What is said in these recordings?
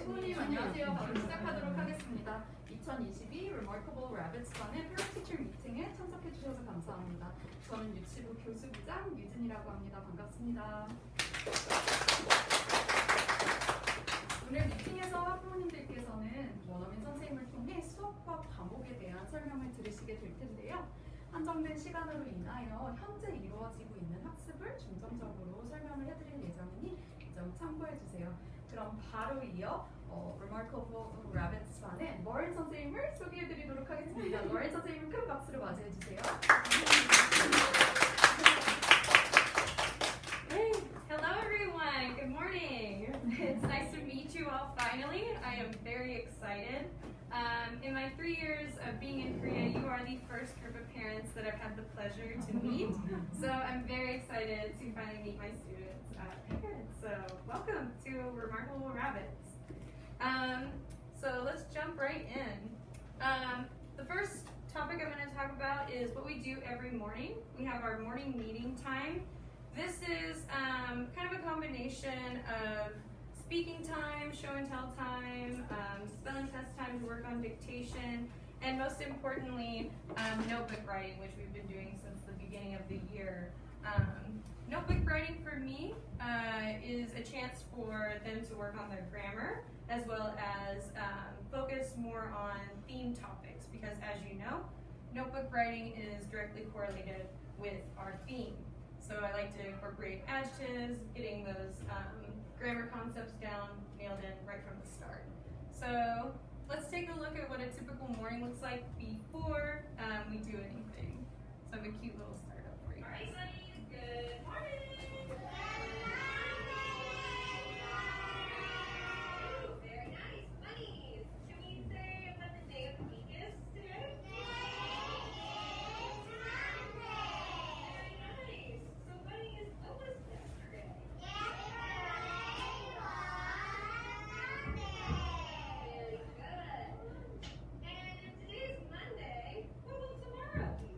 부모님 안녕하세요. 바로 시작하도록 하겠습니다. 2022 Remarkable Rabbits반의 Parent Teacher 미팅에 참석해 주셔서 감사합니다. 저는 유치부 교수부장 유진이라고 합니다. 반갑습니다. 오늘 미팅에서 학부모님들께서는 원어민 선생님을 통해 수업과 과목에 대한 설명을 들으시게 될 텐데요. 한정된 시간으로 인하여 현재 이루어지고 있는 학습을 중점적으로 설명을 해드릴 예정이니 이 점 참고해 주세요. 그럼 바로 이어 Remarkable Rabbits반의 머린 선생님을 소개해 드리도록 하겠습니다. 머린 선생님을 큰 박수로 맞이해 주세요. Hello everyone, good morning. It's nice to meet you all finally. I am very excited. In my 3 years of being in Korea, you are the first group of parents that I've had the pleasure to meet. So I'm very excited to finally meet my students. So welcome to Remarkable Rabbits. So let's jump right in. The first topic I'm going to talk about is what we do every morning. We have our morning meeting time. This is kind of a combination of speaking time, show and tell time, spelling test time to work on dictation, and most importantly, notebook writing, which we've been doing since the beginning of the year. Notebook writing for me is a chance for them to work on their grammar as well as focus more on theme topics because as you know, notebook writing is directly correlated with our theme. So I like to incorporate adjectives, getting those grammar concepts down, nailed in right from the start. So let's take a look at what a typical morning looks like before we do anything. So I have a cute little startup for you. All right, buddies, good morning. Ooh, very nice, buddies. Should we say what the day of the week is today? Very nice. So buddies, what was yesterday? Very good. And if today's Monday, what will tomorrow be?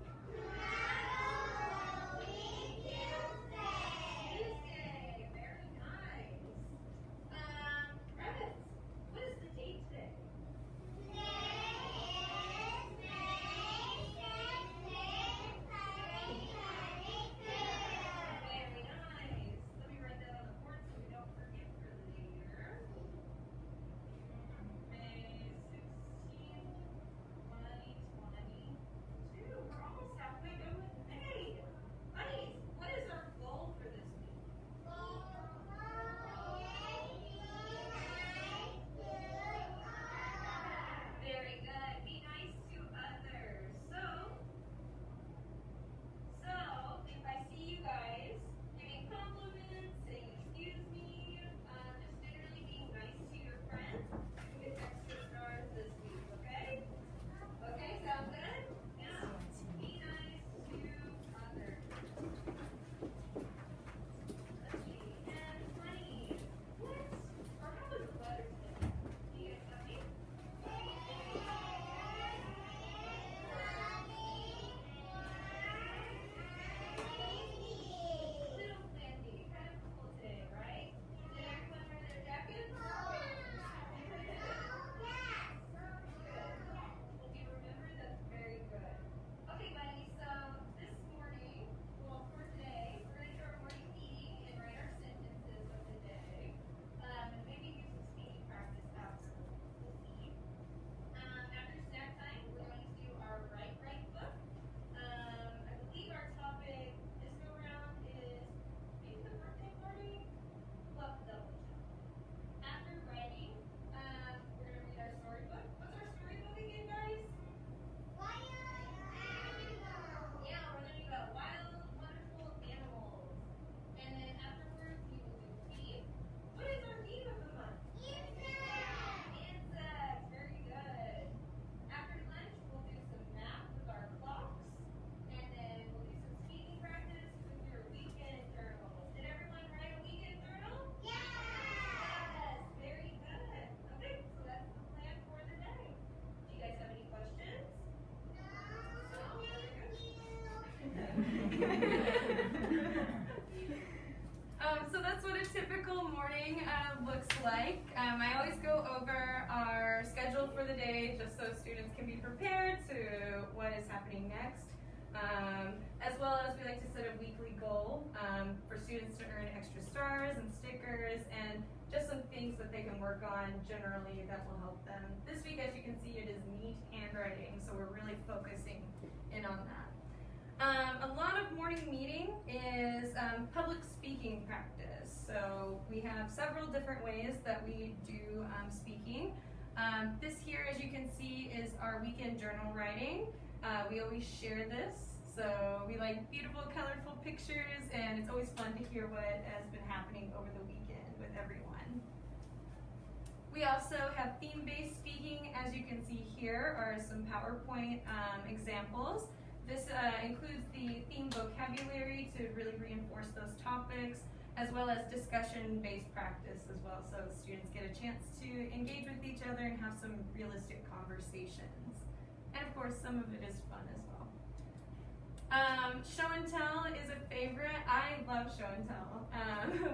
I always go over our schedule for the day just so students can be prepared to what is happening next. As well as we like to set a weekly goal for students to earn extra stars and stickers and just some things that they can work on generally that will help them. This week, as you can see, it is neat handwriting, so we're really focusing in on that. A lot of morning meeting is public speaking practice. So we have several different ways that we do speaking. This here, as you can see, is our weekend journal writing. We always share this. So we like beautiful, colorful pictures, and it's always fun to hear what has been happening over the weekend with everyone. We also have theme-based speaking. As you can see here are some PowerPoint examples. This includes the theme vocabulary to really reinforce those topics, as well as discussion-based practice as well, so students get a chance to engage with each other and have some realistic conversations. And of course, some of it is fun as well. Show and tell is a favorite. I love show and tell.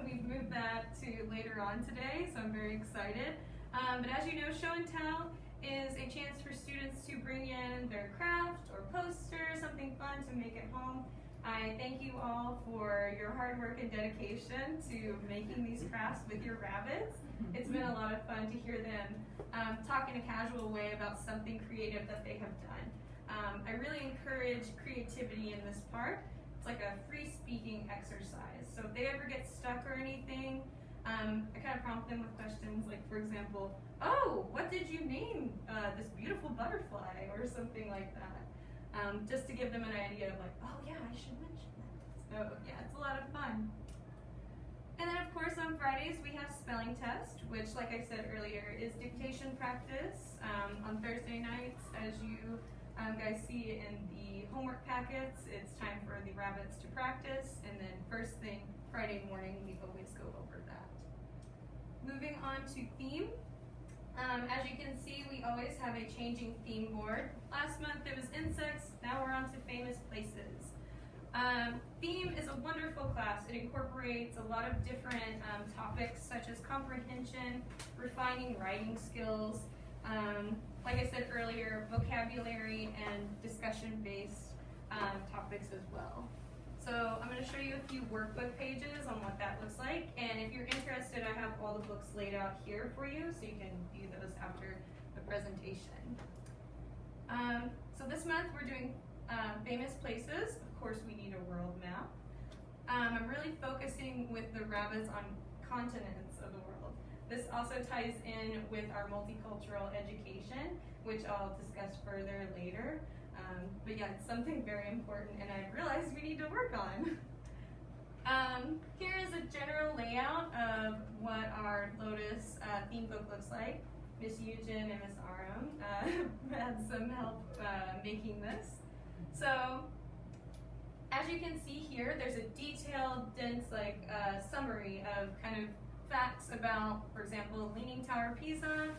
We've moved that to later on today, so I'm very excited. But as you know, show and tell is a chance for students to bring in their craft or poster, something fun to make at home. I thank you all for your hard work and dedication to making these crafts with your rabbits. It's been a lot of fun to hear them talk in a casual way about something creative that they have done. I really encourage creativity in this part. It's like a free speaking exercise. So if they ever get stuck or anything, I kind of prompt them with questions like, for example, oh, what did you name this beautiful butterfly, or something like that. Just to give them an idea of like, oh yeah, I should mention that. So yeah, it's a lot of fun. And then of course on Fridays we have spelling test, which like I said earlier is dictation practice. On Thursday nights, as you guys see in the homework packets, it's time for the rabbits to practice, and then first thing Friday morning we always go over that. Moving on to theme. As you can see, we always have a changing theme board. Last month it was insects, now we're on to famous places. Theme is a wonderful class. It incorporates a lot of different topics such as comprehension, refining writing skills, like I said earlier, vocabulary and discussion-based topics as well. So I'm going to show you a few workbook pages on what that looks like, and if you're interested, I have all the books laid out here for you so you can view those after the presentation. So this month we're doing famous places. Of course, we need a world map. I'm really focusing with the rabbits on continents of the world. This also ties in with our multicultural education, which I'll discuss further later. But yeah, it's something very important, and I realized we need to work on. Here is a general layout of what our Lotus theme book looks like. Miss Eugen and Miss Aram had some help making this. So, as you can see here, there's a detailed, dense summary of kind of facts about, for example, Leaning Tower Pisa,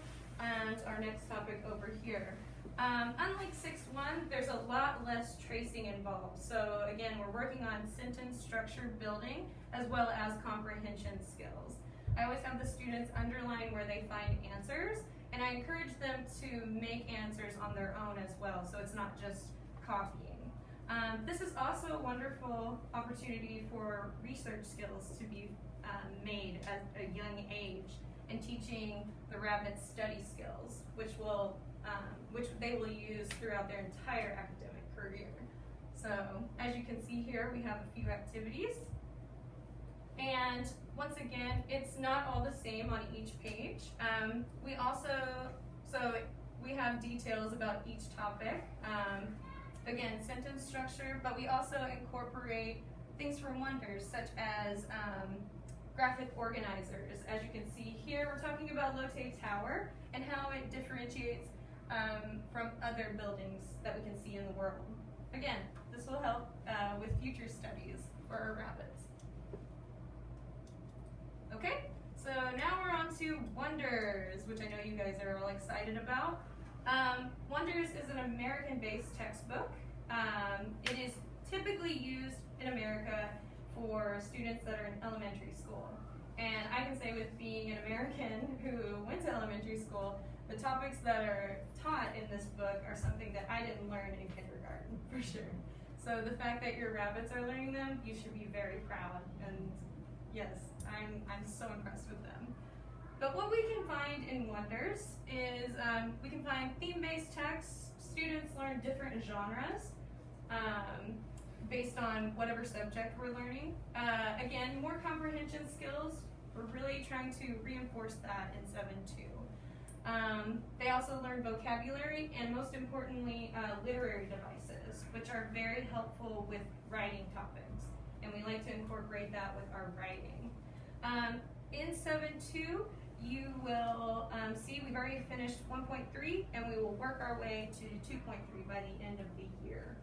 and our next topic over here. Unlike 6-1, there's a lot less tracing involved. So again, we're working on sentence structure building as well as comprehension skills. I always have the students underline where they find answers, and I encourage them to make answers on their own as well, so it's not just copying. This is also a wonderful opportunity for research skills to be made at a young age, and teaching the rabbits study skills, which they will use throughout their entire academic career. So as you can see here, we have a few activities. And once again, it's not all the same on each page. We have details about each topic. Again, sentence structure, but we also incorporate things from Wonders, such as graphic organizers. As you can see here, we're talking about Lotte Tower and how it differentiates from other buildings that we can see in the world. Again, this will help with future studies for our rabbits. Okay, so now we're on to Wonders, which I know you guys are all excited about. Wonders is an American-based textbook. It is typically used in America for students that are in elementary school. And I can say with being an American who went to elementary school, the topics that are taught in this book are something that I didn't learn in kindergarten, for sure. So the fact that your rabbits are learning them, you should be very proud. And yes, I'm so impressed with them. But what we can find in Wonders is we can find theme-based texts. Students learn different genres based on whatever subject we're learning. Again, more comprehension skills. We're really trying to reinforce that in 7.2. They also learn vocabulary and, most importantly, literary devices, which are very helpful with writing topics. And we like to incorporate that with our writing. In 7.2, you will see we've already finished 1.3, and we will work our way to 2.3 by the end of the year.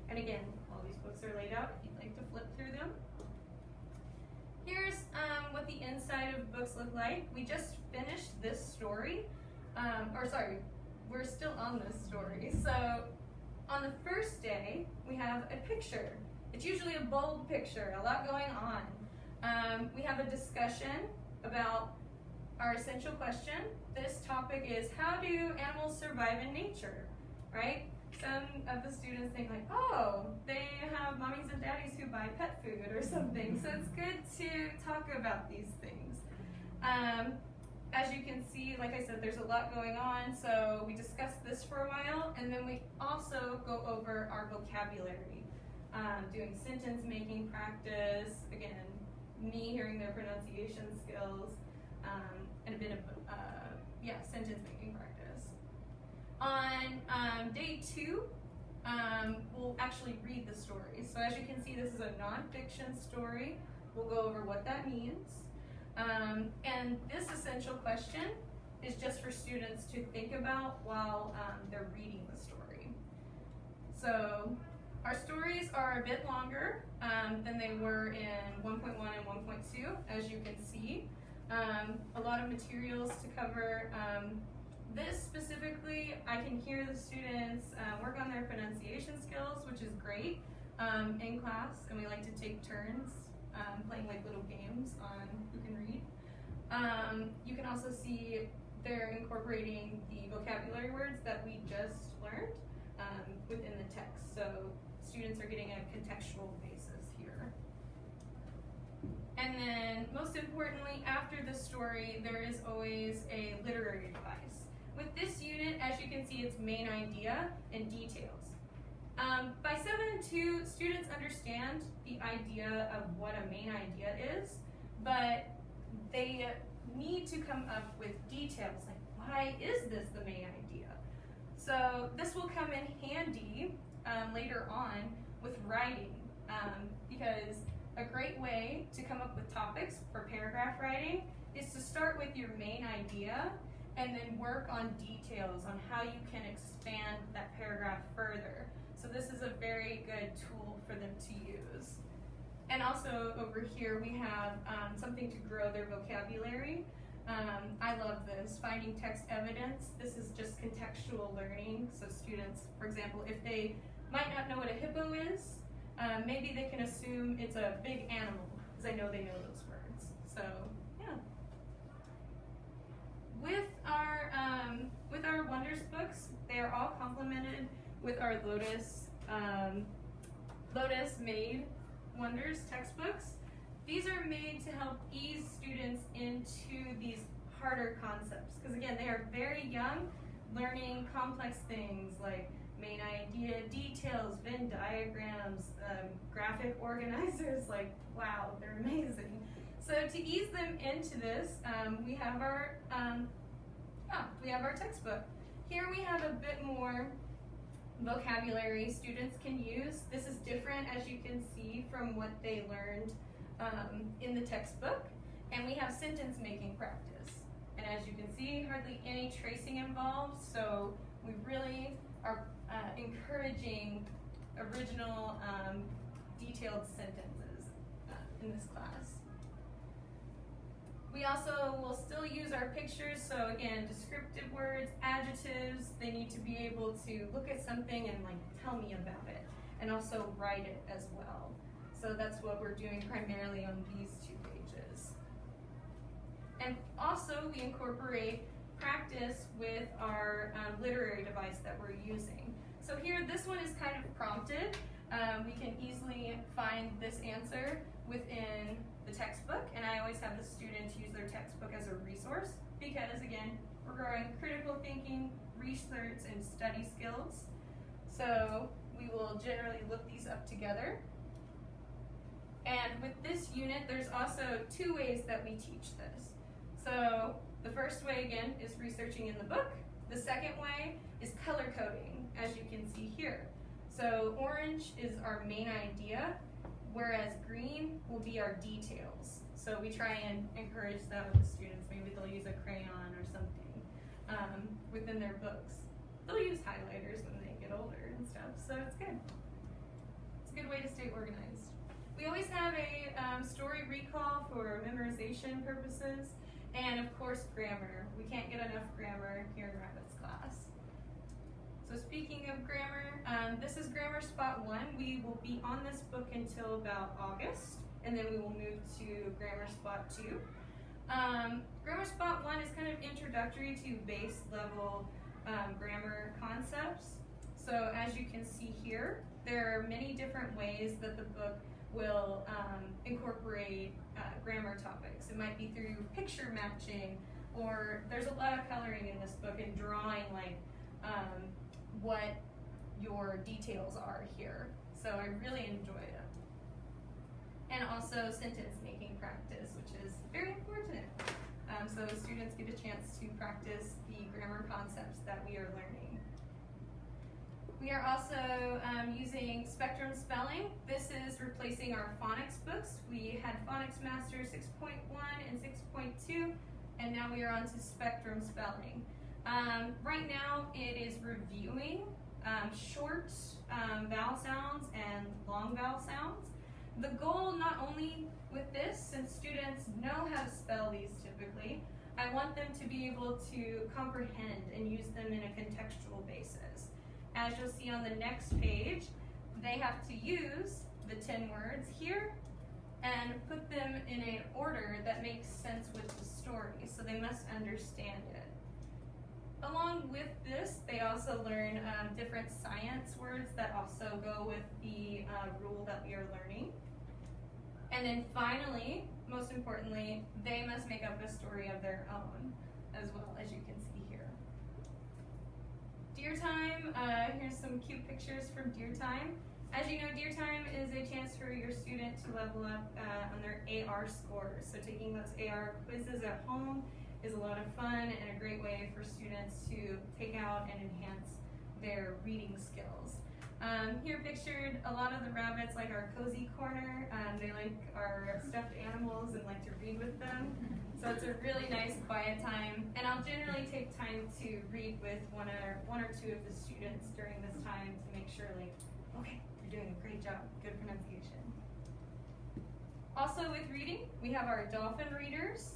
And again, all these books are laid out if you'd like to flip through them. Here's what the inside of books look like. We just finished this story. We're still on this story. So on the first day, we have a picture. It's usually a bold picture, a lot going on. We have a discussion about our essential question. This topic is, how do animals survive in nature, right? Some of the students think like, oh, they have mommies and daddies who buy pet food or something. So it's good to talk about these things. As you can see, like I said, there's a lot going on. So we discussed this for a while, and then we also go over our vocabulary, doing sentence making practice, again, me hearing their pronunciation skills, and a bit of sentence making practice. On day 2, we'll actually read the story. So as you can see, this is a nonfiction story. We'll go over what that means. And this essential question is just for students to think about while they're reading the story. So our stories are a bit longer than they were in 1.1 and 1.2, as you can see. A lot of materials to cover. This specifically, I can hear the students work on their pronunciation skills, which is great in class, and we like to take turns playing like little games on who can read. You can also see they're incorporating the vocabulary words that we just learned within the text, so students are getting a contextual basis here. And then, most importantly, after the story, there is always a literary device. With this unit, as you can see, it's main idea and details. By 7.2, students understand the idea of what a main idea is, but they need to come up with details, like why is this the main idea? So this will come in handy later on with writing, because a great way to come up with topics for paragraph writing is to start with your main idea and then work on details on how you can expand that paragraph further. So this is a very good tool for them to use. And also over here we have something to grow their vocabulary. I love this, finding text evidence. This is just contextual learning. So students, for example, if they might not know what a hippo is, maybe they can assume it's a big animal, because I know they know those words. So, yeah. With our Wonders books, they are all complemented with our Lotus Made Wonders textbooks. These are made to help ease students into these harder concepts, because again, they are very young, learning complex things like main idea, details, Venn diagrams, graphic organizers. Like, wow, they're amazing. So to ease them into this, we have our textbook. Here we have a bit more vocabulary students can use. This is different, as you can see, from what they learned in the textbook. And we have sentence making practice. And as you can see, hardly any tracing involved, so we really are encouraging original, detailed sentences in this class. We also will still use our pictures, so again, descriptive words, adjectives, they need to be able to look at something and like tell me about it, and also write it as well. So that's what we're doing primarily on these 2 pages. And also we incorporate practice with our literary device that we're using. So here, this one is kind of prompted. We can easily find this answer within the textbook, and I always have the students use their textbook as a resource because, again, we're growing critical thinking, research, and study skills. So we will generally look these up together. And with this unit, there's also two ways that we teach this. So the first way, again, is researching in the book. The second way is color coding, as you can see here. So orange is our main idea, whereas green will be our details. So we try and encourage that with the students. Maybe they'll use a crayon or something within their books. They'll use highlighters when they get older and stuff, so it's good. It's a good way to stay organized. We always have a story recall for memorization purposes, and of course grammar. We can't get enough grammar here in Rabbit's class. So speaking of grammar, this is Grammar Spot 1. We will be on this book until about August, and then we will move to Grammar Spot 2. Grammar Spot 1 is kind of introductory to base level grammar concepts. So as you can see here, there are many different ways that the book will incorporate grammar topics. It might be through picture matching, or there's a lot of coloring in this book and drawing like what your details are here. So I really enjoy it. And also sentence making practice, which is very important. So students get a chance to practice the grammar concepts that we are learning. We are also using Spectrum Spelling. This is replacing our phonics books. We had Phonics Master 6.1 and 6.2, and now we are on to Spectrum Spelling. Right now it is reviewing short vowel sounds and long vowel sounds. The goal not only with this, since students know how to spell these typically, I want them to be able to comprehend and use them in a contextual basis. As you'll see on the next page, they have to use the 10 words here and put them in an order that makes sense with the story, so they must understand it. Along with this, they also learn different science words that also go with the rule that we are learning. And then finally, most importantly, they must make up a story of their own, as well, as you can see here. Dear Time, here's some cute pictures from Dear Time. As you know, Dear Time is a chance for your student to level up on their AR scores. So taking those AR quizzes at home is a lot of fun and a great way for students to take out and enhance their reading skills. Here pictured a lot of the rabbits like our cozy corner. They like our stuffed animals and like to read with them. So it's a really nice quiet time. And I'll generally take time to read with one or two of the students during this time to make sure like, okay, you're doing a great job, good pronunciation. Also with reading, we have our dolphin readers,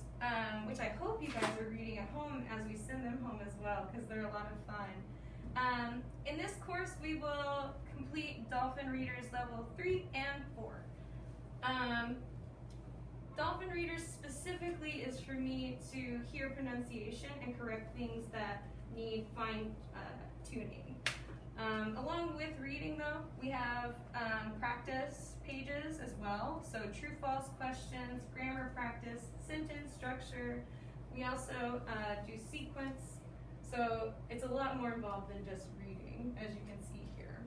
which I hope you guys are reading at home as we send them home as well, because they're a lot of fun. In this course, we will complete Dolphin Readers Level 3 and 4. Dolphin Readers specifically is for me to hear pronunciation and correct things that need fine tuning. Along with reading though, we have practice pages as well. So true-false questions, grammar practice, sentence structure. We also do sequence. So it's a lot more involved than just reading, as you can see here.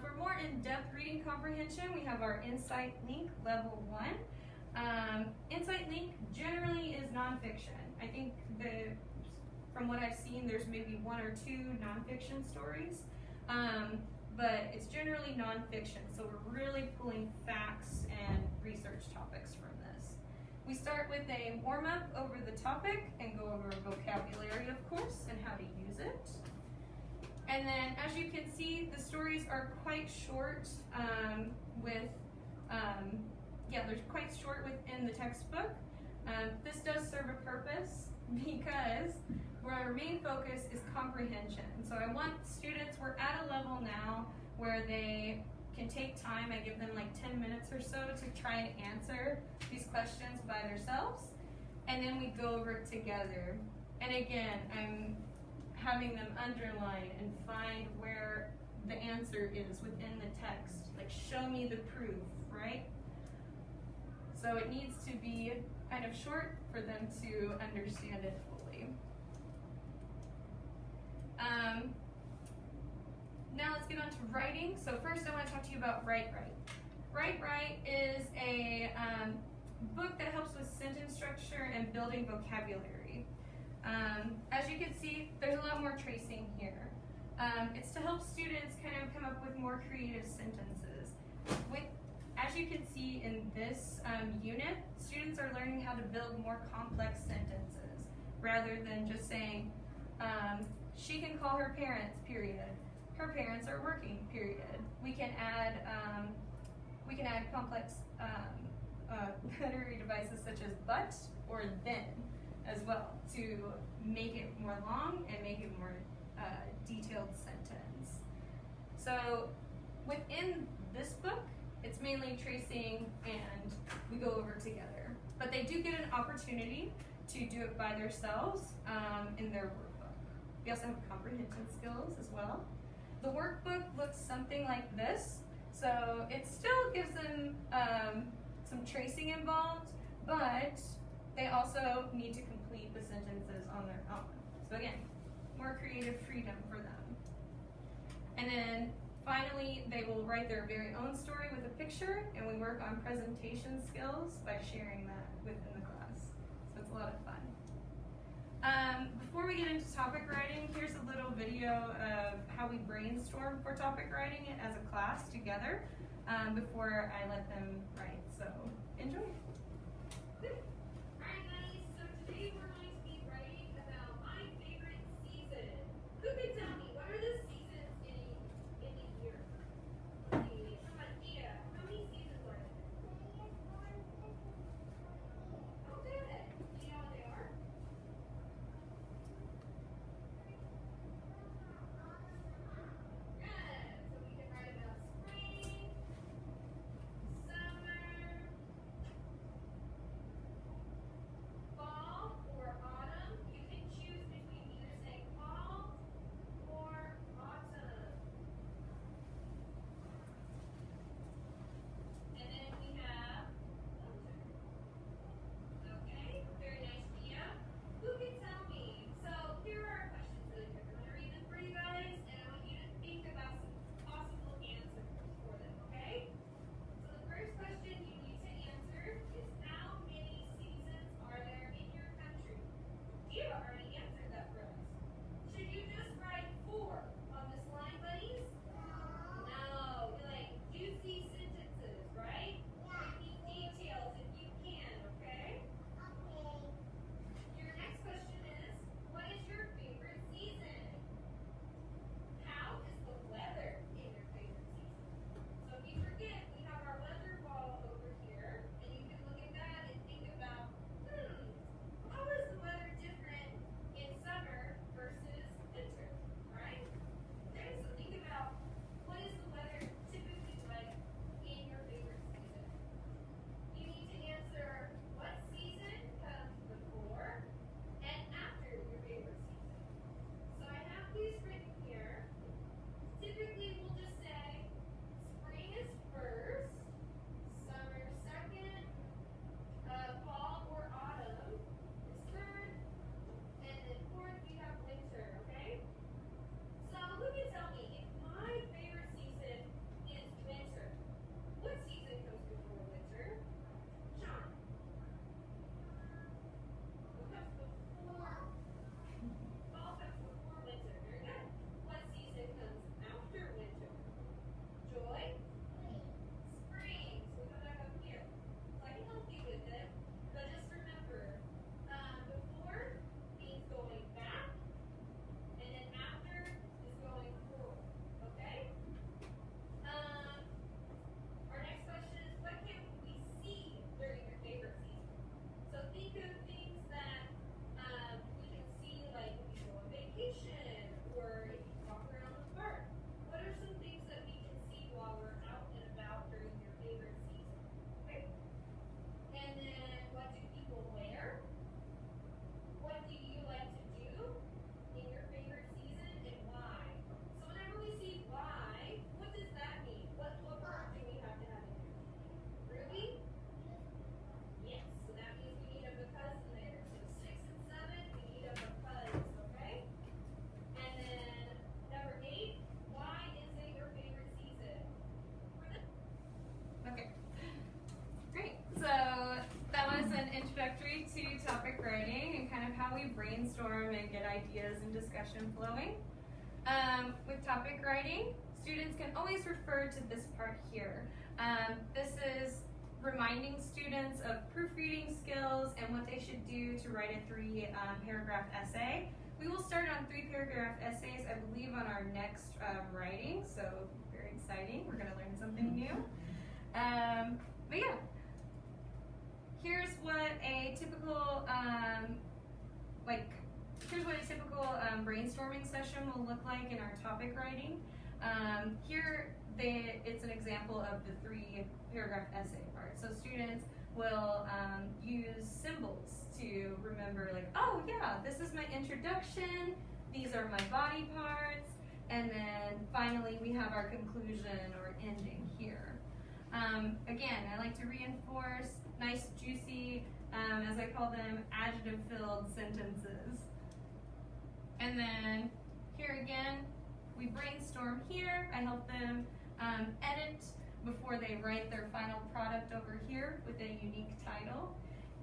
For more in-depth reading comprehension, we have our Insight Link Level 1. Insight Link generally is nonfiction. I think from what I've seen, there's maybe 1 or 2 nonfiction stories, but it's generally nonfiction. So we're really pulling facts and research topics from this. We start with a warm-up over the topic and go over vocabulary, of course, and how to use it. And then, as you can see, the stories are quite short they're quite short within the textbook. This does serve a purpose because our main focus is comprehension. So I want students, we're at a level now where they can take time. I give them like 10 minutes or so to try and answer these questions by themselves. and then we go over it together. And again, I'm having them underline and find where the answer is within the text. Like, show me the proof, right? So it needs to be kind of short for them to understand it fully. Now let's get on to writing. So first I want to talk to you about Write Right. Write Right is a book that helps with sentence structure and building vocabulary. As you can see, there's a lot more tracing here. It's to help students kind of come up with more creative sentences. As you can see in this unit, students are learning how to build more complex sentences rather than just saying, she can call her parents, period. Her parents are working, period. We can add complex literary devices such as but or then as well to make it more long and make it more detailed sentence. So within this book, it's mainly tracing and we go over together. But they do get an opportunity to do it by themselves in their workbook. We also have comprehension skills as well. The workbook looks something like this. So it still gives them some tracing involved, but they also need to complete the sentences on their own. So again, more creative freedom for them. And then finally, they will write their very own story with a picture, and we work on presentation skills by sharing that within the class. So it's a lot of fun. Before we get into topic writing, here's a little video of how we brainstorm for topic writing as a class together before I let them write. So enjoy. Alright guys, so today we're going to be writing about my favorite season. Who can tell me, what are the seasons in the year? Let's see, how about Nia? How many seasons are there? Oh good. Do you know what they are? Good. So we can write about spring, summer, brainstorm and get ideas and discussion flowing. With topic writing, students can always refer to this part here. This is reminding students of proofreading skills and what they should do to write a 3-paragraph essay. We will start on 3-paragraph essays, I believe, on our next writing, so very exciting. We're going to learn something new. But yeah, here's what a typical brainstorming session will look like in our topic writing. Here, it's an example of the 3-paragraph essay part. So students will use symbols to remember, like, oh yeah, this is my introduction, these are my body parts, and then finally we have our conclusion or ending here. Again, I like to reinforce nice, juicy, as I call them, adjective-filled sentences. And then here again, we brainstorm here. I help them edit before they write their final product over here with a unique title.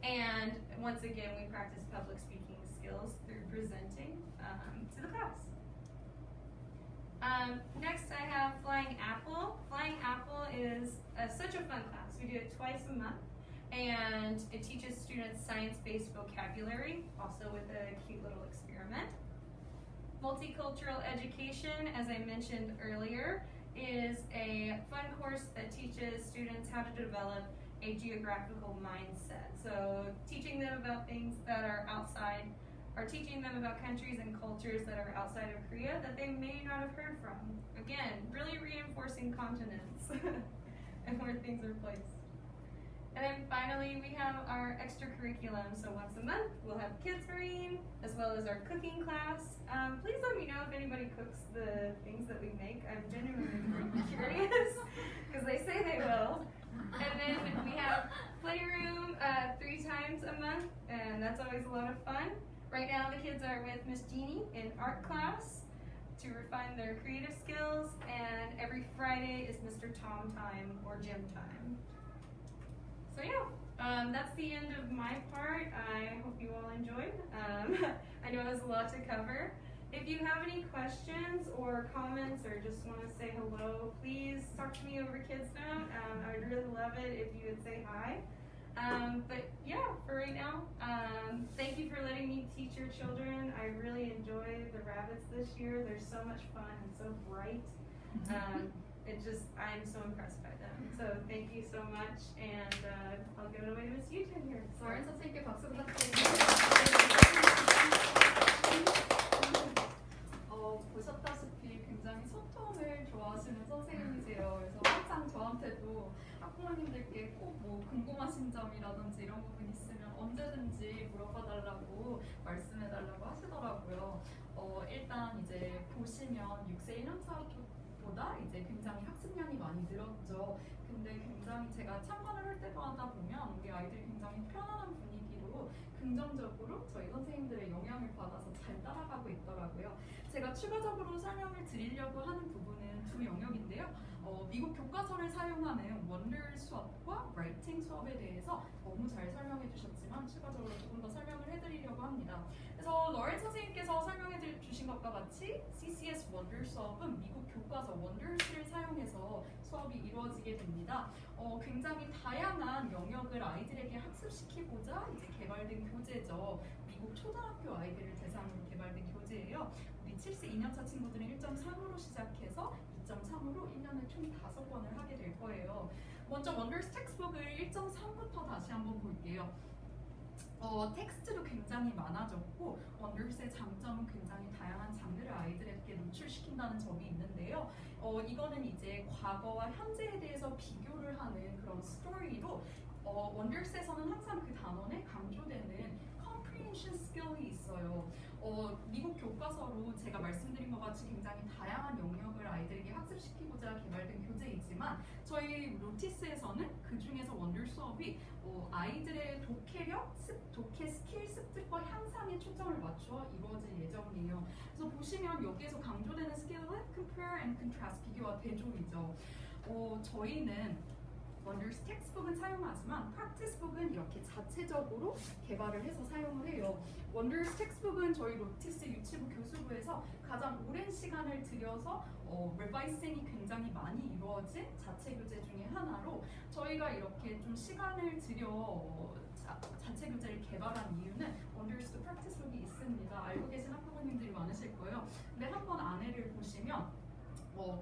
And once again, we practice public speaking skills through presenting to the class. Next, I have Flying Apple. Flying Apple is such a fun class. We do it twice a month, and it teaches students science-based vocabulary, also with a cute little experiment. Multicultural education, as I mentioned earlier, is a fun course that teaches students how to develop a geographical mindset. So teaching them about things that are outside, or teaching them about countries and cultures that are outside of Korea that they may not have heard from. Again, really reinforcing continents and where things are placed. And then finally, we have our extracurriculum. So once a month, we'll have Kids Marine, as well as our cooking class. Please let me know if anybody cooks the things that we make. I'm genuinely curious, because they say they will. And then we have Playroom 3 times a month, and that's always a lot of fun. Right now, the kids are with Miss Jeannie in art class to refine their creative skills, and every Friday is Mr. Tom time or gym time. So yeah, that's the end of my part. I hope you all enjoyed. I know it was a lot to cover. If you have any questions or comments or just want to say hello, please talk to me over Kids Note. I would really love it if you would say hi. But yeah, for right now, thank you for letting me teach your children. I really enjoy the rabbits this year. They're so much fun and so bright. I'm so impressed by them. So thank you so much, and I'll give it away to Miss Yujin here. 서른 선생님께 박수 부탁드립니다. 보셨다시피 굉장히 소통을 좋아하시는 선생님이세요. 그래서 항상 저한테도 학부모님들께 꼭 뭐 궁금하신 점이라든지 이런 부분 있으면 언제든지 물어봐달라고 말씀해달라고 하시더라고요. 일단 이제 보시면 6세 1년차보다 이제 굉장히 학습량이 많이 늘었죠. 근데 굉장히 제가 참관을 할 때마다 보면 우리 아이들이 굉장히 편안한 분위기로 긍정적으로 저희 선생님들의 영향을 받아서 잘 따라가고 있더라고요. 제가 추가적으로 설명을 드리려고 하는 부분은 2 영역인데요. 미국 교과서를 사용하는 원더 수업과 라이팅 수업에 대해서 너무 잘 설명해 주셨지만 추가적으로 조금 더 설명을 해드리려고 합니다. 그래서 러렌 선생님께서 설명해 주신 것과 같이 CCS 원더 수업은 미국 교과서 원더스를 사용해서 수업이 이루어지게 됩니다. 굉장히 다양한 영역을 아이들에게 학습시키고자 이제 개발된 교재죠. 미국 초등학교 아이들을 대상으로 개발된 교재예요. 우리 7세 2년차 친구들은 1.3으로 시작해서 2.3으로 1년에 총 5번을 하게 될 거예요. 먼저 원더스 텍스트북을 1.3부터 다시 한번 볼게요. 텍스트도 굉장히 많아졌고 원더스의 장점은 굉장히 다양한 장르를 아이들에게 노출시킨다는 점이 있는데요. 이거는 이제 과거와 현재에 대해서 비교를 하는 그런 스토리로 원더스에서는 항상 그 단원에 강조되는 comprehension skill이 있어요. 미국 교과서로 제가 말씀드린 것 같이 굉장히 다양한 영역을 아이들에게 학습시키고자 개발된 교재이지만 저희 로티스에서는 그 중에서 원더 수업이 아이들의 독해력, 독해 스킬 습득과 향상에 초점을 맞추어 이루어질 예정이에요. 그래서 보시면 여기에서 강조되는 스킬은 compare and contrast, 비교와 대조이죠. 저희는 원더스 텍스트북은 사용하지만 프랙티스북은 이렇게 자체적으로 개발을 해서 사용을 해요. 원더스 텍스트북은 저희 로티스 유치부 교수부에서 가장 오랜 시간을 들여서 리바이싱이 굉장히 많이 이루어진 자체 교재 중에 하나로 저희가 이렇게 좀 시간을 들여 자체 교재를 개발한 이유는 원더스 프랙티스북이 있습니다. 알고 계신 학부모님들이 많으실 거예요. 근데 한번 안에를 보시면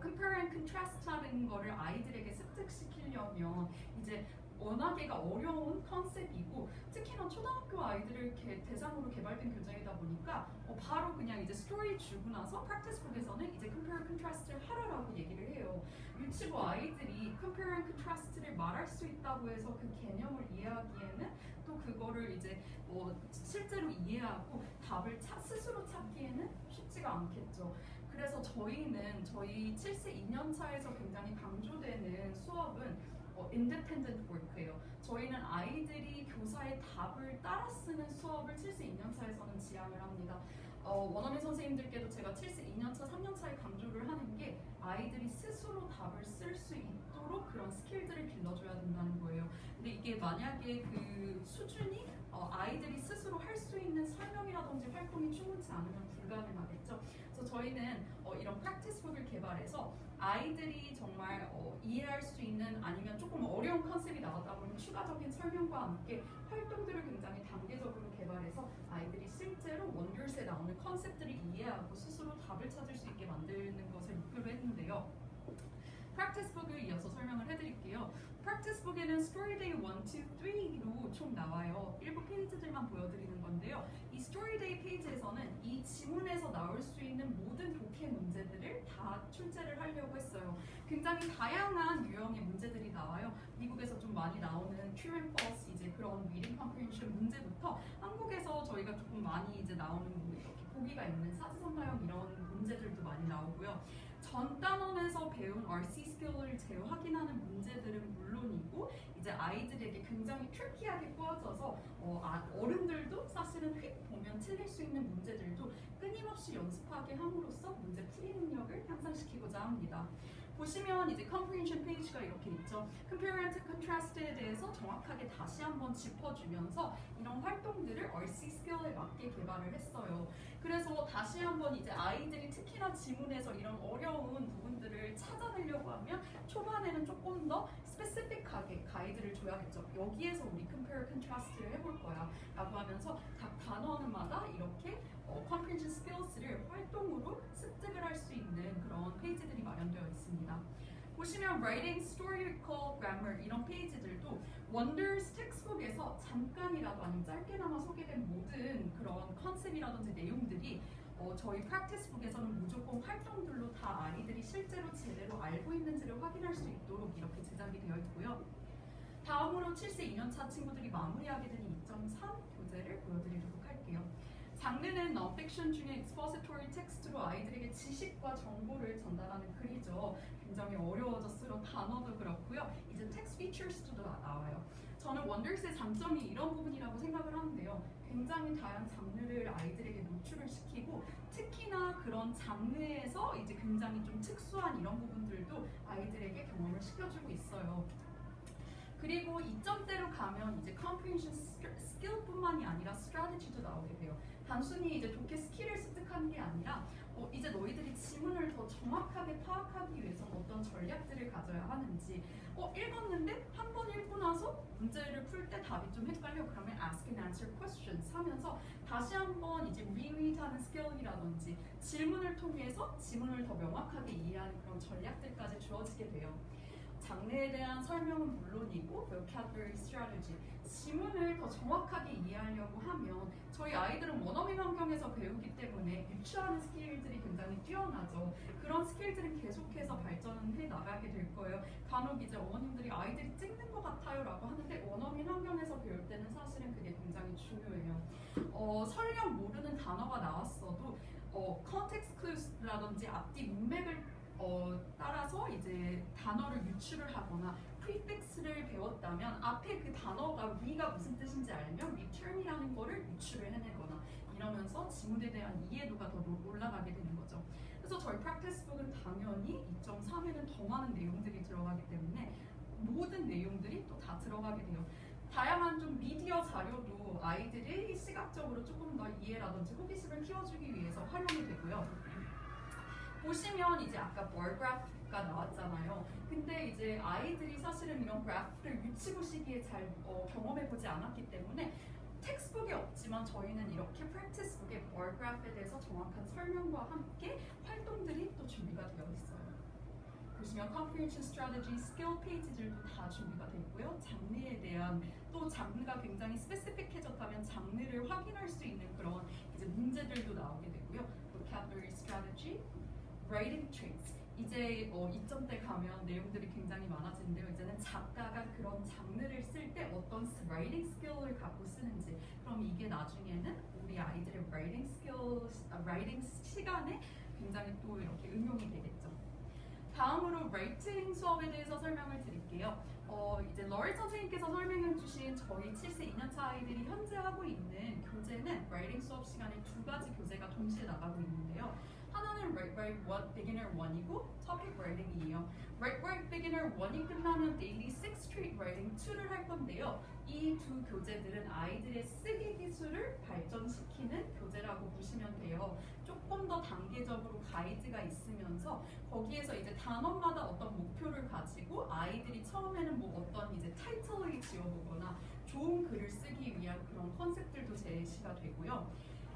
compare and contrast라는 거를 아이들에게 습득시키려면 이제 워낙에가 어려운 컨셉이고 특히나 초등학교 아이들을 대상으로 개발된 교재이다 보니까 바로 그냥 이제 스토리 주고 나서 프랙티스북에서는 이제 compare and contrast를 하라라고 얘기를 해요. 유치부 아이들이 compare and contrast를 말할 수 있다고 해서 그 개념을 이해하기에는 또 그거를 이제 실제로 이해하고 답을 스스로 찾기에는 쉽지가 않겠죠. 그래서 저희는 저희 7세 2년차에서 굉장히 강조되는 수업은 independent work예요. 저희는 아이들이 교사의 답을 따라 쓰는 수업을 7세 2년차에서는 지향을 합니다. 원어민 선생님들께도 제가 7세 2년차, 3년차에 강조를 하는 게 아이들이 스스로 답을 쓸 수 있도록 그런 스킬들을 길러줘야 된다는 거예요. 근데 이게 만약에 그 수준이 아이들이 스스로 할 수 있는 설명이라든지 활동이 충분치 않으면 불가능하겠죠. 그래서 저희는 이런 프랙티스북을 개발해서 아이들이 정말 이해할 수 있는 아니면 조금 어려운 컨셉이 나왔다 보면 추가적인 설명과 함께 활동들을 굉장히 단계적으로 개발해서 아이들이 실제로 원더스에 나오는 컨셉들을 이해하고 스스로 답을 찾을 수 있게 만드는 것을 목표로 했는데요. 프랙티스북을 이어서 설명을 해드릴게요. 프랙티스북에는 스토리데이 1, 2, 3로 총 나와요. 일부 페이지들만 보여드리는 건데요. 이 스토리데이 페이지에서는 이 지문에서 나올 수 있는 모든 독해 문제들을 다 출제를 하려고 했어요. 굉장히 다양한 유형의 문제들이 나와요. 미국에서 좀 많이 나오는 true and false 이제 그런 reading comprehension 문제부터 한국에서 저희가 조금 많이 이제 나오는 이렇게 보기가 있는 사지선다형 이런 문제들도 많이 나오고요. 전 단원에서 배운 RC 스킬을 재확인하는 문제들은 물론이고 이제 아이들에게 굉장히 트리키하게 꾸어져서 어른들도 사실은 휙 보면 틀릴 수 있는 문제들도 끊임없이 연습하게 함으로써 문제 풀이 능력을 향상시키고자 합니다. 보시면 이제 comprehension 페이지가 이렇게 있죠. compare and contrast에 대해서 정확하게 다시 한번 짚어주면서 이런 활동들을 RC 스킬에 맞게 개발을 했어요. 그래서 다시 한번 이제 아이들이 특히나 지문에서 이런 어려운 부분들을 찾아내려고 하면 초반에는 조금 더 스페시픽하게 가이드를 줘야겠죠. 여기에서 우리 compare contrast를 해볼 거야 라고 하면서 각 단원마다 이렇게 comprehension skills를 활동으로 습득을 할 수 있는 그런 페이지들이 마련되어 있습니다. 보시면 writing, historical grammar 이런 페이지들도 원더스 텍스트북에서 잠깐이라도 아니면 짧게나마 소개된 모든 그런 컨셉이라든지 내용들이 저희 프랙티스북에서는 무조건 활동들로 다 아이들이 실제로 제대로 알고 있는지를 확인할 수 있도록 이렇게 제작이 되어 있고요. 다음으로 7세 2년차 친구들이 마무리하게 되는 2.3 교재를 보여드리도록 할게요. 장르는 non-fiction 중에 expository 텍스트로 아이들에게 지식과 정보를 전달하는 글이죠. 굉장히 어려워졌으러 단어도 그렇고요. 이제 text features도 나와요. 저는 원더스의 장점이 이런 부분이라고 생각을 하는데요. 굉장히 다양한 장르를 아이들에게 노출을 시키고 특히나 그런 장르에서 이제 굉장히 좀 특수한 이런 부분들도 아이들에게 경험을 시켜주고 있어요. 그리고 2점대로 가면 이제 comprehension skill뿐만이 아니라 strategy도 나오게 돼요. 단순히 이제 독해 스킬을 습득하는 게 아니라 이제 너희들이 지문을 더 정확하게 파악하기 위해서 어떤 전략들을 가져야 하는지 읽었는데 한 번 읽고 나서 문제를 풀 때 답이 좀 헷갈려 그러면 ask and answer questions 하면서 다시 한번 이제 reread 하는 스킬이라든지 질문을 통해서 지문을 더 명확하게 이해하는 그런 전략들까지 주어지게 돼요. 장르에 대한 설명은 물론이고 vocabulary strategy, 지문을 더 정확하게 이해하려고 하면 저희 아이들은 원어민 환경에서 배우기 때문에 유추하는 스킬들이 굉장히 뛰어나죠. 그런 스킬들은 계속해서 발전해 나가게 될 거예요. 간혹 이제 어머님들이 아이들이 찍는 것 같아요 라고 하는데 원어민 환경에서 배울 때는 사실은 그게 굉장히 중요해요. 설령 모르는 단어가 나왔어도 context clues라든지 앞뒤 문맥을 따라서 이제 단어를 유추를 하거나 prefix를 배웠다면 앞에 그 단어가 위가 무슨 뜻인지 알면 return이라는 거를 유추를 해내거나 이러면서 지문에 대한 이해도가 더 올라가게 되는 거죠. 그래서 저희 practicebook은 당연히 2.3에는 더 많은 내용들이 들어가기 때문에 모든 내용들이 또 다 들어가게 돼요. 다양한 좀 미디어 자료도 아이들이 시각적으로 조금 더 이해라든지 호기심을 키워주기 위해서 활용이 되고요. 보시면 이제 아까 bar graph가 나왔잖아요. 근데 이제 아이들이 사실은 이런 그래프를 유치부 시기에 잘 경험해보지 않았기 때문에 텍스트북에 없지만 저희는 이렇게 프랙티스북에 bar graph에 대해서 정확한 설명과 함께 활동들이 또 준비가 되어 있어요. 보시면 comprehension strategy, skill 페이지들도 다 준비가 되어 있고요. 장르에 대한 또 장르가 굉장히 스페시픽해졌다면 장르를 확인할 수 있는 그런 이제 문제들도 나오게 되고요. vocabulary strategy, writing traits. 이제 2점 때 가면 내용들이 굉장히 많아지는데요. 이제는 작가가 그런 장르를 쓸 때 어떤 writing skill을 갖고 쓰는지, 그럼 이게 나중에는 우리 아이들의 writing 시간에 굉장히 또 이렇게 응용이 되겠죠. 다음으로 라이팅 수업에 대해서 설명을 드릴게요. 이제 러리 선생님께서 설명해 주신 저희 7세 2년차 아이들이 현재 하고 있는 교재는 라이팅 수업 시간에 두 가지 교재가 동시에 나가고 있는데요. 하나는 Write Beginner 1이고 Topic Writing이에요. Write Beginner 1이 끝나면 Daily 6 Street Writing 2를 할 건데요. 이 두 교재들은 아이들의 쓰기 기술을 발전시키는 교재라고 보시면 돼요. 조금 더 단계적으로 가이드가 있으면서 거기에서 이제 단원마다 어떤 목표를 가지고 아이들이 처음에는 뭐 어떤 이제 타이틀을 지어보거나 좋은 글을 쓰기 위한 그런 컨셉들도 제시가 되고요.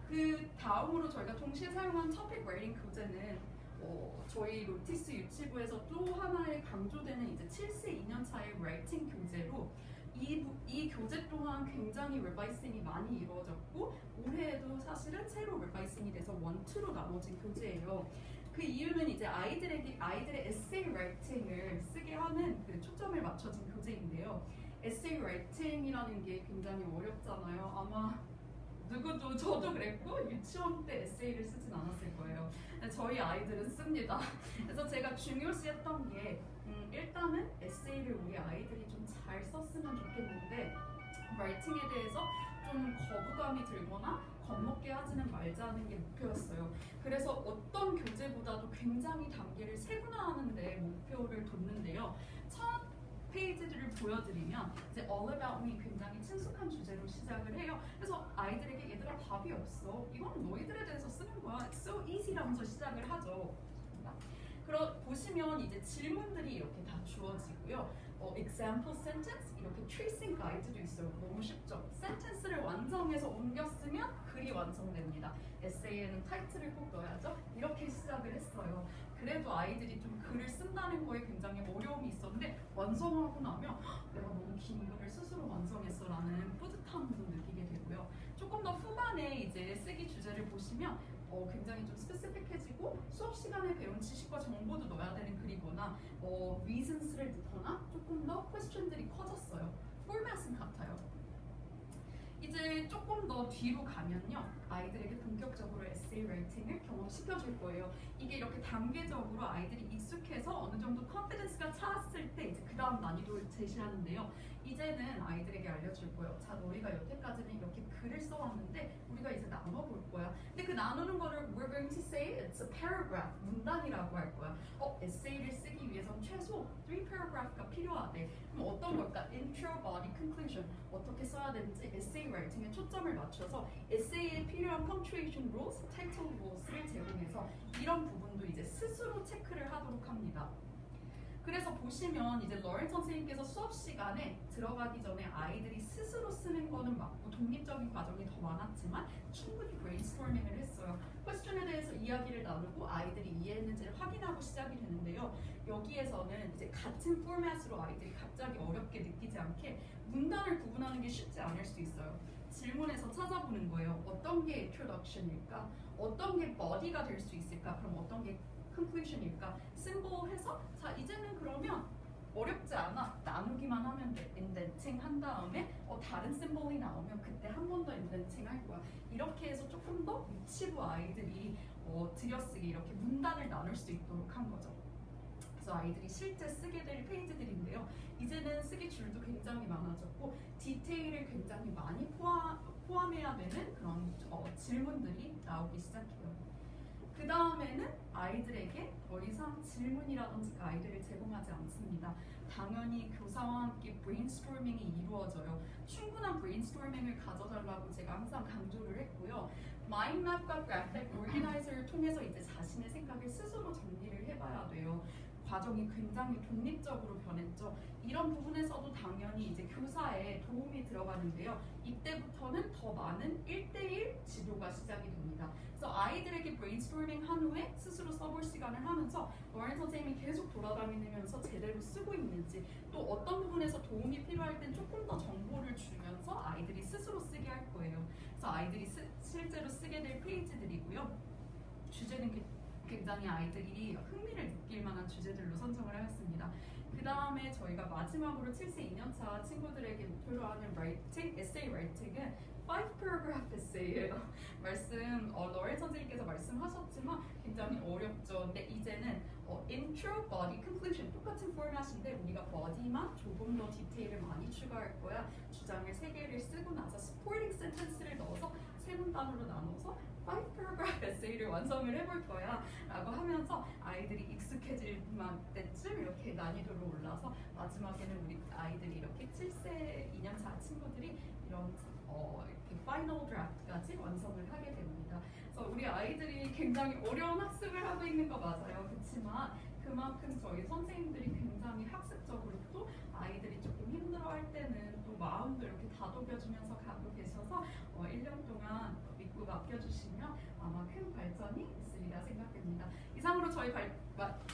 그 다음으로 저희가 동시에 사용한 토픽 라이팅 교재는 저희 로티스 유치부에서 또 하나의 강조되는 이제 7세 2년차의 라이팅 교재로 이 교재 또한 굉장히 리바이싱이 많이 이루어졌고 올해에도 사실은 새로 리바이싱이 돼서 1, 2로 나눠진 교재예요. 그 이유는 이제 아이들의 에세이 라이팅을 쓰게 하는 그 초점을 맞춰진 교재인데요. 에세이 라이팅이라는 게 굉장히 어렵잖아요. 아마 누구도 저도 그랬고 유치원 때 에세이를 쓰진 않았을 거예요. 저희 아이들은 씁니다. 그래서 제가 중요시했던 게 일단은 에세이를 우리 아이들이 좀 잘 썼으면 좋겠는데 라이팅에 대해서 좀 거부감이 들거나 겁먹게 하지는 말자는 게 목표였어요. 그래서 어떤 교재보다도 굉장히 단계를 세분화하는데 목표를 뒀는데요. 첫 페이지들을 보여드리면 이제 All About Me 굉장히 친숙한 주제로 시작을 해요. 그래서 아이들에게 얘들아 답이 없어. 이건 너희들에 대해서 쓰는 거야. It's so easy라면서 시작을 하죠. 보시면 이제 질문들이 이렇게 다 주어지고요. example sentence 이렇게 tracing 가이드도 있어요. 너무 쉽죠? sentence를 완성해서 옮겨 쓰면 글이 완성됩니다. 에세이에는 타이틀을 꼭 넣어야죠. 이렇게 시작을 했어요. 그래도 아이들이 좀 글을 쓴다는 거에 굉장히 어려움이 있었는데 완성하고 나면 내가 너무 긴 글을 스스로 완성했어라는 뿌듯함도 느끼게 되고요. 조금 더 후반에 이제 쓰기 주제를 보시면 굉장히 좀 스페시픽해지고 수업 시간에 배운 지식과 정보도 넣어야 되는 글이거나 reasons를 넣거나 조금 더 퀘스천들이 커졌어요. 포맷은 같아요. 이제 조금 더 뒤로 가면요. 아이들에게 본격적으로 에세이 라이팅을 경험시켜줄 거예요. 이게 이렇게 단계적으로 아이들이 익숙해서 어느 정도 컨피던스가 차왔을 때 이제 그 다음 난이도를 제시하는데요. 이제는 아이들에게 알려줄 거예요. 자, 너희가 여태까지는 이렇게 글을 써왔는데 우리가 이제 나눠볼 거야. 근데 그 나누는 거를 we're going to say it's a paragraph, 문단이라고 할 거야. 에세이를 쓰기 위해선 최소 3 paragraph가 필요하대. 그럼 어떤 걸까? intro, body, conclusion. 어떻게 써야 되는지 에세이 라이팅에 초점을 맞춰서 에세이에 필요한 punctuation rules, title rules를 제공해서 이런 부분도 이제 스스로 체크를 하도록 합니다. 그래서 보시면 이제 러리 선생님께서 수업 시간에 들어가기 전에 아이들이 스스로 쓰는 거는 맞고 독립적인 과정이 더 많았지만 충분히 브레인스토밍을 했어요. 퀘스천에 대해서 이야기를 나누고 아이들이 이해했는지를 확인하고 시작이 되는데요. 여기에서는 이제 같은 포맷으로 아이들이 갑자기 어렵게 느끼지 않게 문단을 구분하는 게 쉽지 않을 수 있어요. 질문에서 찾아보는 거예요. 어떤 게 introduction일까? 어떤 게 body가 될 수 있을까? 그럼 어떤 게 conclusion일까? 심볼 해서 자 이제는 그러면 어렵지 않아. 나누기만 하면 돼. 인덴팅 한 다음에 다른 심볼이 나오면 그때 한 번 더 인덴팅 할 거야. 이렇게 해서 조금 더 유치부 아이들이 들여쓰기 이렇게 문단을 나눌 수 있도록 한 거죠. 그래서 아이들이 실제 쓰게 될 페이지들인데요. 이제는 쓰기 줄도 굉장히 많아졌고 디테일을 굉장히 많이 포함해야 되는 그런 질문들이 나오기 시작해요. 그 다음에는 아이들에게 더 이상 질문이라든지 가이드를 제공하지 않습니다. 당연히 교사와 함께 브레인스토밍이 이루어져요. 충분한 브레인스토밍을 가져달라고 제가 항상 강조를 했고요. 마인드맵과 그래픽 오르기나이저를 통해서 이제 자신의 생각을 스스로 정리를 해봐야 돼요. 과정이 굉장히 독립적으로 변했죠. 이런 부분에서도 당연히 이제 교사의 도움이 들어가는데요. 이때부터는 더 많은 1대1 지도가 시작이 됩니다. 그래서 아이들에게 브레인스토밍 한 후에 스스로 써볼 시간을 하면서 로렌 선생님이 계속 돌아다니면서 제대로 쓰고 있는지, 또 어떤 부분에서 도움이 필요할 땐 조금 더 정보를 주면서 아이들이 스스로 쓰게 할 거예요. 그래서 아이들이 실제로 쓰게 될 페이지들이고요. 주제는 굉장히 아이들이 흥미를 느낄 만한 주제들로 선정을 하였습니다. 그 다음에 저희가 마지막으로 7세 2년차 친구들에게 목표로 하는 에세이 라이팅은 5 paragraph essay예요. 로렌 선생님께서 말씀하셨지만 굉장히 어렵죠. 근데 이제는 intro, body, conclusion 똑같은 포맷인데 우리가 body만 조금 더 디테일을 많이 추가할 거야. 주장을 3개를 쓰고 나서 supporting sentence를 넣어서 세 문단으로 나눠서 5 paragraph essay를 완성을 해볼 거야 라고 하면서 아이들이 익숙해질 때쯤 이렇게 난이도로 올라서 마지막에는 우리 아이들이 이렇게 7세 2년차 친구들이 이런 이렇게 파이널 드래프트까지 완성을 하게 됩니다. 그래서 우리 아이들이 굉장히 어려운 학습을 하고 있는 거 맞아요. 그렇지만 그만큼 저희 선생님들이 굉장히 학습적으로도 아이들이 조금 힘들어할 때는 또 마음도 이렇게 다독여주면서 가고 계셔서 1년 동안 믿고 맡겨주시면 아마 큰 발전이 있으리라 생각됩니다. 이상으로 저희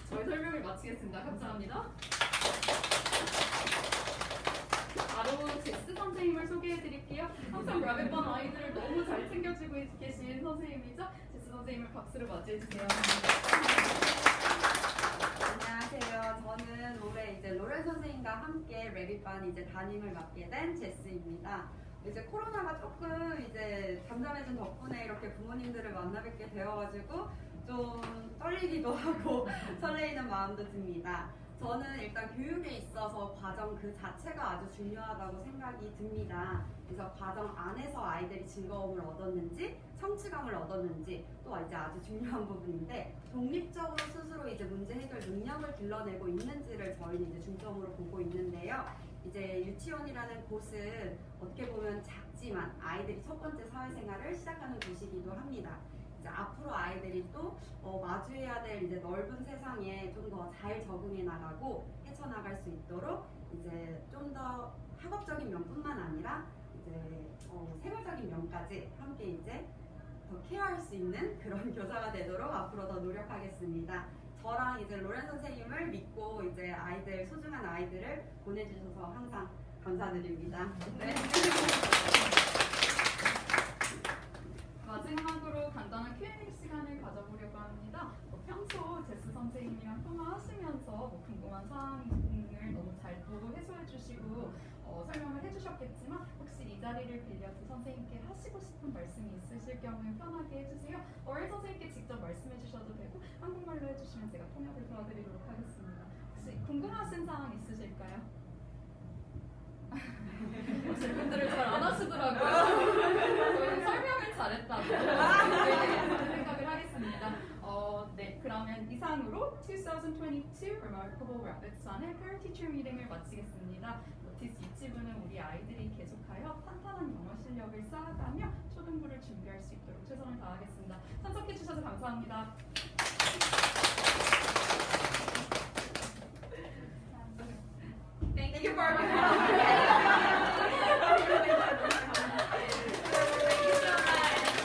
설명을 마치겠습니다. 감사합니다. 바로 제스 선생님을 소개해드릴게요. 항상 라벨반 아이들을 너무 잘 챙겨주고 계신 선생님이죠. 제스 선생님을 박수로 맞이해주세요. 안녕하세요. 저는 올해 이제 로렌 선생님과 함께 레빗반 이제 담임을 맡게 된 제스입니다. 이제 코로나가 조금 이제 잠잠해진 덕분에 이렇게 부모님들을 만나 뵙게 되어가지고 좀 떨리기도 하고 설레이는 마음도 듭니다. 저는 일단 교육에 있어서 과정 그 자체가 아주 중요하다고 생각이 듭니다. 그래서 과정 안에서 아이들이 즐거움을 얻었는지, 성취감을 얻었는지 또 이제 아주 중요한 부분인데 독립적으로 스스로 이제 문제 해결 능력을 길러내고 있는지를 저희는 이제 중점으로 보고 있는데요. 이제 유치원이라는 곳은 어떻게 보면 작지만 아이들이 첫 번째 사회생활을 시작하는 곳이기도 합니다. 이제 앞으로 아이들이 또 마주해야 될 이제 넓은 세상에 좀 더 잘 적응해 나가고 헤쳐나갈 수 있도록 이제 좀 더 학업적인 면뿐만 아니라 이제 생활적인 면까지 함께 이제 더 케어할 수 있는 그런 교사가 되도록 앞으로 더 노력하겠습니다. 저랑 이제 로렌 선생님을 믿고 이제 아이들, 소중한 아이들을 보내주셔서 항상 감사드립니다. 네. 마지막으로 간단한 Q&A 시간을 가져보려고 합니다. 평소 제스 선생님이랑 통화하시면서 궁금한 사항을 너무 잘 또 해소해 주시고 설명을 해주셨겠지만 혹시 이 자리를 빌려서 선생님께 하시고 싶은 말씀이 있으실 경우에 편하게 해주세요. 로렌 선생님께 직접 말씀해 주셔도 되고 한국말로 해주시면 제가 통역을 도와드리도록 하겠습니다. 혹시 궁금하신 사항 있으실까요? 질문들을 잘 안 하시더라고요. 저희는 설명을 잘했다고 생각을 하겠습니다. 네, 그러면 이상으로 2022 Remarkable Rapid Sun의 Parent Teacher Meeting을 마치겠습니다. 노티스 유치부는 우리 아이들이 계속하여 탄탄한 영어 실력을 쌓아가며 초등부를 준비할 수 있도록 최선을 다하겠습니다. 참석해 주셔서 감사합니다.